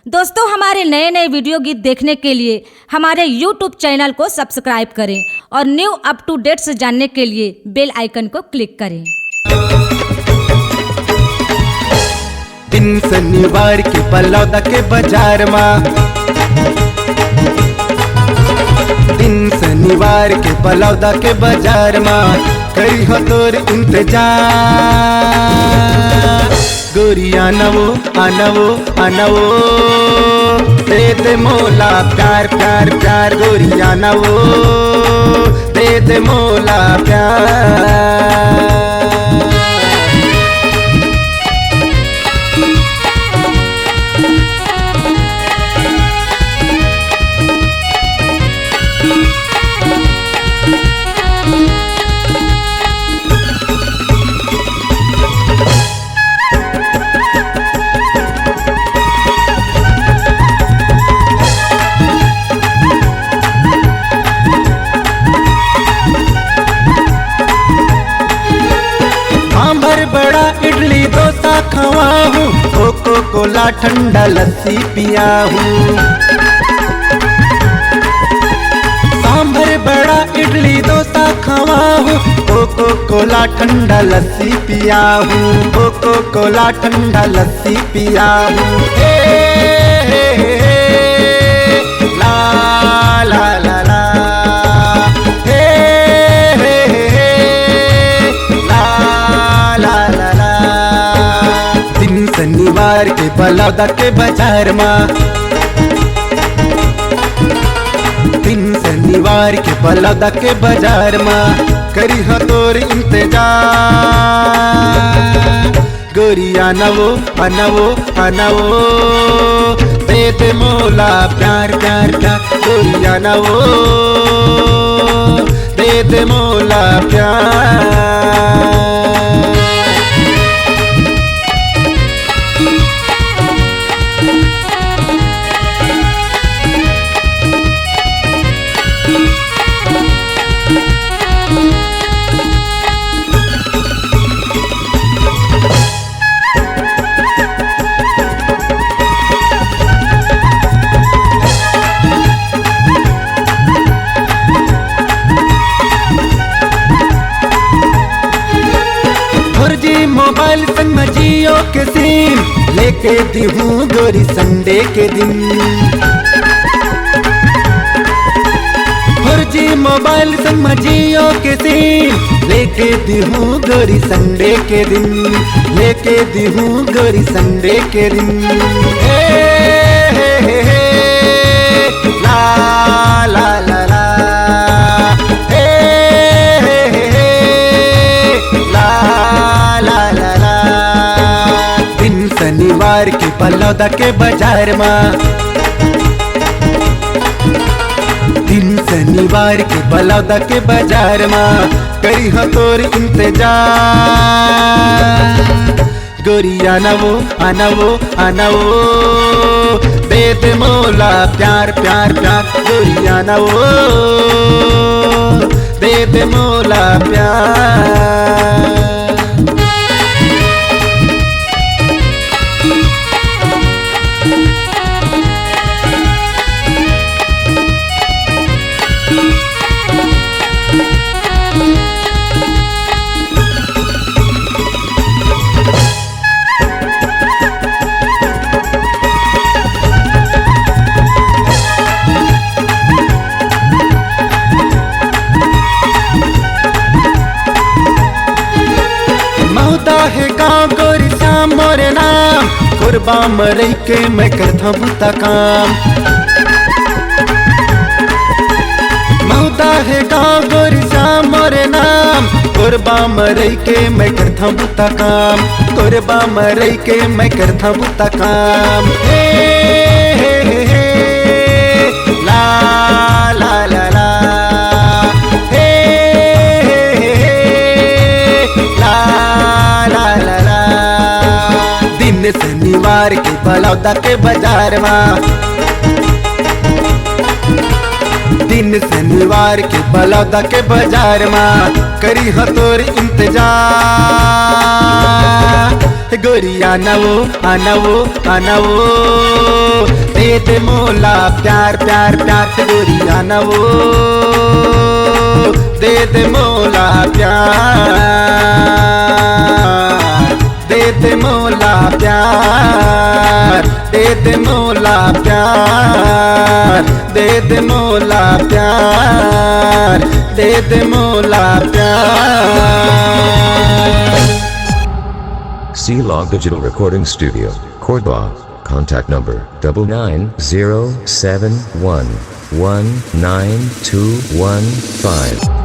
दोस्तों, हमारे नए नए वीडियो गीत देखने के लिए हमारे YouTube चैनल को सब्सक्राइब करें और न्यू अप टू डेट्स जानने के लिए बेल आइकन को क्लिक करें। दिन शनिवार के बलौदा के बाजार में, दिन शनिवार के बलौदा के बाजार में करी हो तोर इंतजार। गोरिया आनवो आनवो आनवो दे दे मोला प्यार प्यार प्यार। गोरिया आनवो दे दे मोला प्यार। बड़ा इडली डोसा खवा हूँ, कोको कोला ठंडा लस्सी पिया हूँ। सांभर बड़ा इडली डोसा खवा हूँ, कोको कोला ठंडा लस्सी पिया हूँ। कोको कोला ठंडा लस्सी पिया हूँ। ला ला ला ला शनिवार के बलौदा के बाजार में, दिन शनिवार के बलौदा के बाजार में करी हो तोर इंतजार। गोरिया आनवो आनवो आनवो दे दे मोला प्यार प्यार प्यार। गोरिया आनवो दे दे मोला प्यार। मोबाइल संग में जियो के सिम लेके दी हूँ गोरी संडे के दिन। फर्जी मोबाइल संग में जियो के सिम लेके दी हूँ गोरी संडे के दिन। लेके दी हूँ गोरी संडे के दिन। ला ला ला ला शनिवार के बलौदा के बाजार में, दिन शनिवार के बलौदा के बाजार में करी हो तोर इंतजार। गोरिया आनवो आनवो आनवो दे दे मोला प्यार प्यार प्यार। गोरिया आनवो दे दे मोला प्यार। है गाँव गोरी श्याम मोरे नाम, कुर्बा मरई के मैं करता बुता काम। मौदा है गाँव गोरी श्याम मोरे नाम, कुर्बा मरई के मैं करता बुता काम। कुर्बा मरई के मैं करता बुता काम। ला ला ला ला शनिवार के बलौदा के बाजार में, दिन शनिवार के बलौदा के बाजार में करी हो तोर इंतजार। गोरिया आनवो आनवो आनवो दे मोला प्यार प्यार प्यार से गोरिया न वो दे दे मोला प्यार दे दे मोला प्यार दे दे मोला प्यार दे दे मोला प्यार दे दे मोला प्यार। C-Log Digital Recording Studio, Cordoba. Contact number 9907119215.